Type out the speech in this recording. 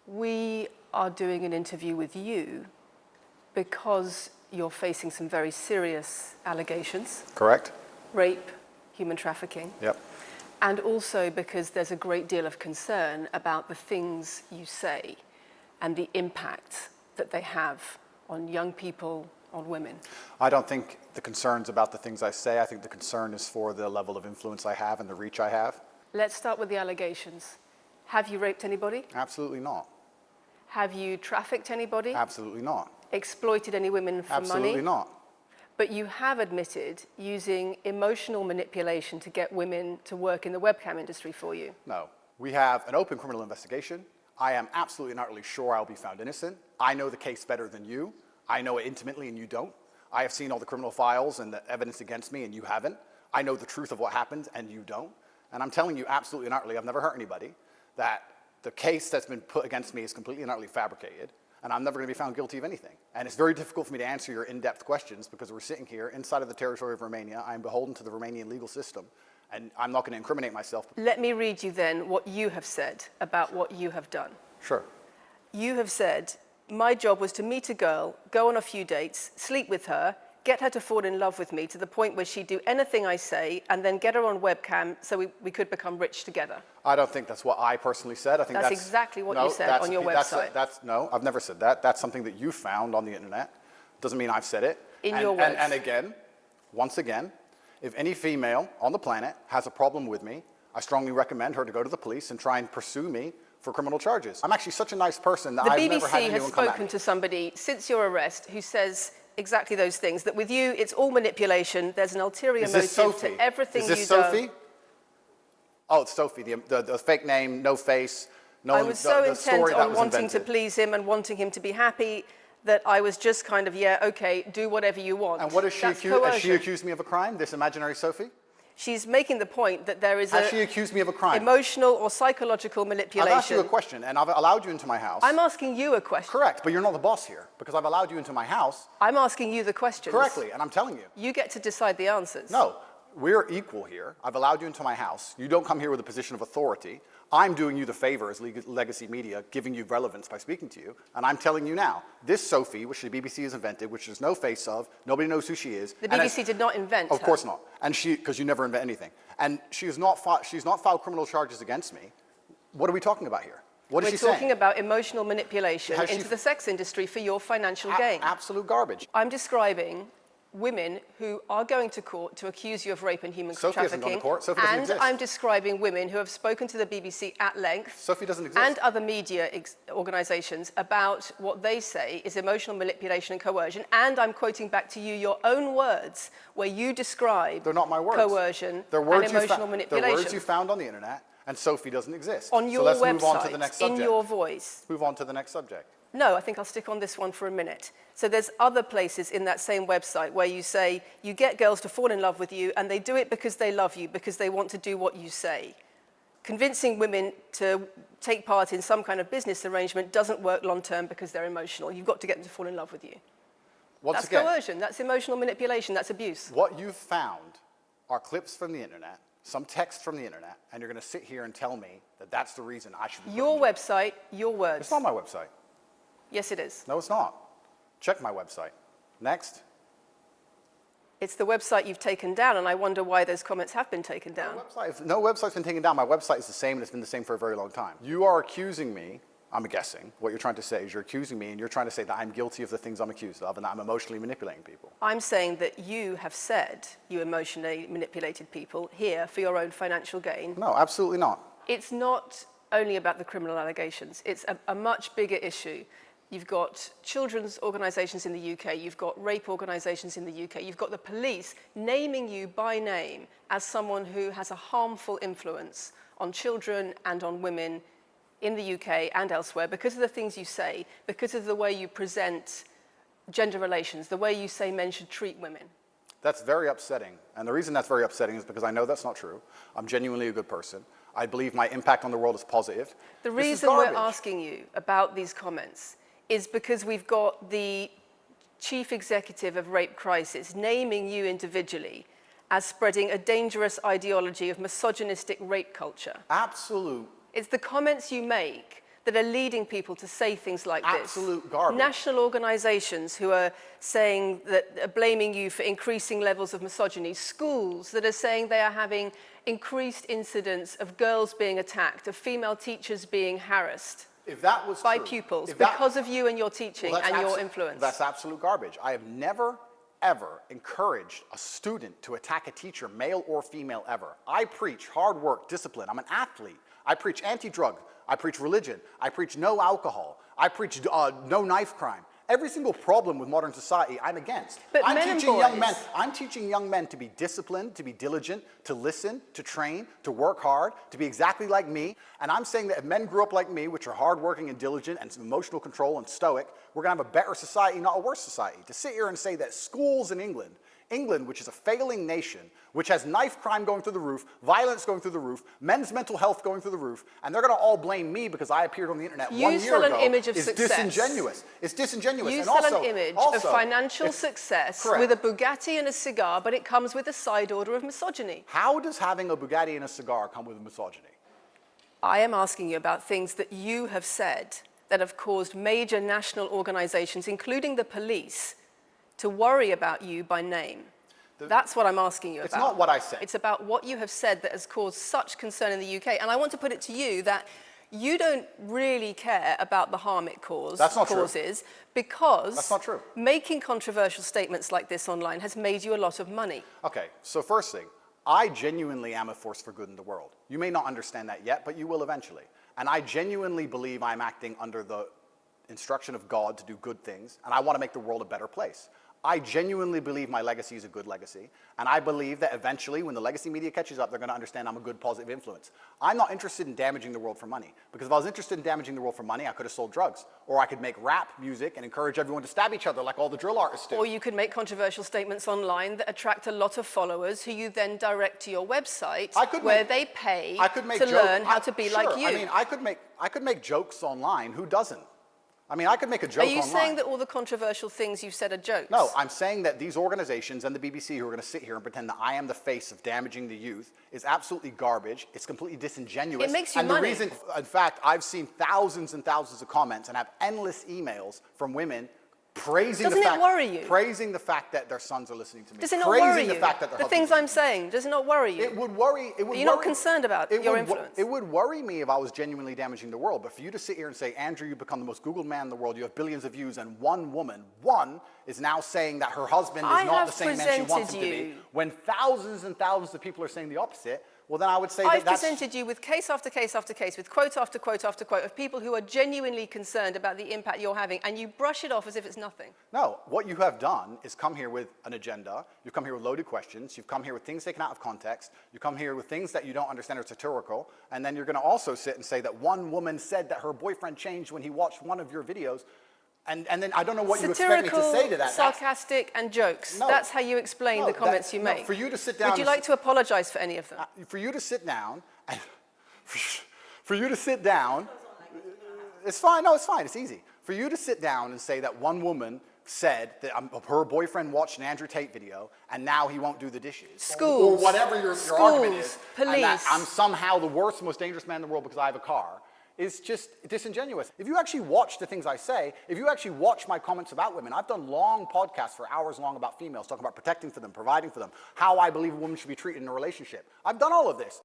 We are doing an interview with you because you're facing some very serious allegations. Correct. Rape, human trafficking. Yep. And also because there's a great deal of concern about the things you say and the impact that they have on young people, on women. I don't think the concern's about the things I say. I think the concern is for the level of influence I have and the reach I have. Let's start with the allegations. Have you raped anybody? Absolutely not. Have you trafficked anybody? Absolutely not. Exploited any women for money? Absolutely not. But you have admitted using emotional manipulation to get women to work in the webcam industry for you. No. We have an open criminal investigation. I am absolutely and utterly sure I'll be found innocent. I know the case better than you. I know it intimately and you don't. I have seen all the criminal files and the evidence against me and you haven't. I know the truth of what happened and you don't. And I'm telling you absolutely and utterly, I've never hurt anybody, that the case that's been put against me is completely and utterly fabricated, and I'm never going to be found guilty of anything. And it's very difficult for me to answer your in-depth questions because we're sitting here inside of the territory of Romania. I'm beholden to the Romanian legal system, and I'm not going to incriminate myself. Let me read you then what you have said about what you have done. Sure. You have said, my job was to meet a girl, go on a few dates, sleep with her, get her to fall in love with me to the point where she'd do anything I say, and then get her on webcam so we could become rich together. I don't think that's what I personally said. I think that's exactly what you said on your website. No, I've never said that. That's something that you found on the internet. Doesn't mean I've said it. In your words. And again, once again, if any female on the planet has a problem with me, I strongly recommend her to go to the police and try and pursue me for criminal charges. I'm actually such a nice person that I've never had anyone come at me. The BBC has spoken to somebody since your arrest who says exactly those things, that with you it's all manipulation, there's an ulterior motive to everything you do. Is this Sophie? Oh, it's Sophie, the fake name, no face, no one, I was so intent on wanting to please him and wanting him to be happy that I was just kind of, yeah, okay, do whatever you want. And what is she accused? Has she accused me of a crime, this imaginary Sophie? She's making the point that there is Has she accused me of a crime? Emotional or psychological manipulation. I've asked you a question, and I've allowed you into my house. I'm asking you a question. Correct, but you're not the boss here, because I've allowed you into my house. I'm asking you the questions. Correctly, and I'm telling you. You get to decide the answers. No, we're equal here. I've allowed you into my house. You don't come here with a position of authority. I'm doing you the favor as legacy media, giving you relevance by speaking to you, and I'm telling you now, this Sophie, which the BBC has invented, which there's no face of, nobody knows who she is. The BBC did not invent her. Of course not, and because you never invent anything. And she's not filed criminal charges against me. What are we talking about here? What is she saying? We're talking about emotional manipulation into the sex industry for your financial gain. Absolute garbage. I'm describing women who are going to court to accuse you of rape and human trafficking. Hasn't gone to court. Sophie doesn't exist. I'm describing women who have spoken to the BBC at length. Sophie doesn't exist. And other media organisations about what they say is emotional manipulation and coercion. And I'm quoting back to you your own words where you describe They're not my words. Coercion and emotional manipulation. They're words you found on the internet, and Sophie doesn't exist. On your website, move on to the next subject. In your voice. Move on to the next subject. No, I think I'll stick on this one for a minute. So there's other places in that same website where you say you get girls to fall in love with you and they do it because they love you, because they want to do what you say. Convincing women to take part in some kind of business arrangement doesn't work long term because they're emotional. You've got to get them to fall in love with you. That's coercion, that's emotional manipulation, that's abuse. What you've found are clips from the internet, some text from the internet, and you're going to sit here and tell me that that's the reason I should be Your website, your words. It's not my website. Yes, it is. No, it's not. Check my website. Next. It's the website you've taken down, and I wonder why those comments have been taken down. No website's been taken down. My website is the same, and it's been the same for a very long time. You are accusing me, I'm guessing, what you're trying to say is you're accusing me, and you're trying to say that I'm guilty of the things I'm accused of, and that I'm emotionally manipulating people. I'm saying that you have said you emotionally manipulated people here for your own financial gain. No, absolutely not. It's not only about the criminal allegations. It's a much bigger issue. You've got children's organisations in the UK, you've got rape organisations in the UK, you've got the police naming you by name as someone who has a harmful influence on children and on women in the UK and elsewhere because of the things you say, because of the way you present gender relations, the way you say men should treat women. That's very upsetting. And the reason that's very upsetting is because I know that's not true. I'm genuinely a good person. I believe my impact on the world is positive. The reason we're asking you about these comments is because we've got the chief executive of Rape Crisis naming you individually as spreading a dangerous ideology of misogynistic rape culture. Absolute. It's the comments you make that are leading people to say things like this. Absolute garbage. National organizations who are saying that, are blaming you for increasing levels of misogyny. Schools that are saying they are having increased incidents of girls being attacked, of female teachers being harassed. If that was by true, pupils because of you and your teaching and your influence. That's absolute garbage. I have never, ever encouraged a student to attack a teacher, male or female, ever. I preach hard work, discipline. I'm an athlete. I preach anti-drug. I preach religion. I preach no alcohol. I preach no knife crime. Every single problem with modern society, I'm against. But I'm men teaching and young boys. men. I'm teaching young men to be disciplined, to be diligent, to listen, to train, to work hard, to be exactly like me. And I'm saying that if men grew up like me, which are hardworking and diligent and some emotional control and stoic, we're going to have a better society, not a worse society. To sit here and say that schools in England, which is a failing nation, which has knife crime going through the roof, violence going through the roof, men's mental health going through the roof, and they're going to all blame me because I appeared on the internet 1 year ago. You sell an image of is success. disingenuous. It's disingenuous. You and sell also, an image also, of financial success correct. with a Bugatti and a cigar, but it comes with a side order of misogyny. How does having a Bugatti and a cigar come with misogyny? I am asking you about things that you have said that have caused major national organizations, including the police, to worry about you by name. That's what I'm asking you about. It's not what I said. It's about what you have said that has caused such concern in the UK. And I want to put it to you that you don't really care about the harm it causes. That's not true. Because That's not true. making controversial statements like this online has made you a lot of money. Okay, so first thing, I genuinely am a force for good in the world. You may not understand that yet, but you will eventually. And I genuinely believe I'm acting under the instruction of God to do good things, and I want to make the world a better place. I genuinely believe my legacy is a good legacy, and I believe that eventually, when the legacy media catches up, they're going to understand I'm a good, positive influence. I'm not interested in damaging the world for money, because if I was interested in damaging the world for money, I could have sold drugs, or I could make rap music and encourage everyone to stab each other like all the drill artists do. Or you could make controversial statements online that attract a lot of followers who you then direct to your website where they pay to learn how to be like you. I mean, I could make jokes online. Who doesn't? I mean, I could make a joke online. Are you saying that all the controversial things you've said are jokes? No, I'm saying that these organizations and the BBC who are going to sit here and pretend that I am the face of damaging the youth is absolutely garbage. It's completely disingenuous. It makes you and money. The reason, in fact, I've seen thousands and thousands of comments and have endless emails from women praising Doesn't it worry you? Praising the fact that their sons are listening to me. Does it not worry you? The fact that their the things I'm saying, does it not worry you? It would worry. It would Are you not concerned about your influence? It would worry me if I was genuinely damaging the world. But for you to sit here and say, Andrew, you've become the most Googled man in the world, you have billions of views, and one woman, is now saying that her husband is not the same man she wants him to be, when thousands and thousands of people are saying the opposite, well, then I would say I've presented you with case after case after case, with quote after quote after quote of people who are genuinely concerned about the impact you're having, and you brush it off as if it's nothing. No, what you have done is come here with an agenda, you've come here with loaded questions, you've come here with things taken out of context, you come here with things that you don't understand are satirical, and then you're going to also sit and say that one woman said that her boyfriend changed when he watched one of your videos. And then I don't know what you expect me to say to that. Sarcastic, and jokes. No, that's how you explain the comments you make. For you to sit down. Would you like to apologize for any of them? For you to sit down, for you to sit down, it's fine. No, it's fine. It's easy. For you to sit down and say that one woman said that her boyfriend watched an Andrew Tate video and now he won't do the dishes. Schools. Or whatever your argument is. Police. And that I'm somehow the worst, most dangerous man in the world because I have a car. Is just disingenuous. If you actually watch the things I say, if you actually watch my comments about women, I've done long podcasts for hours long about females, talking about protecting for them, providing for them, how I believe a woman should be treated in a relationship. I've done all of this.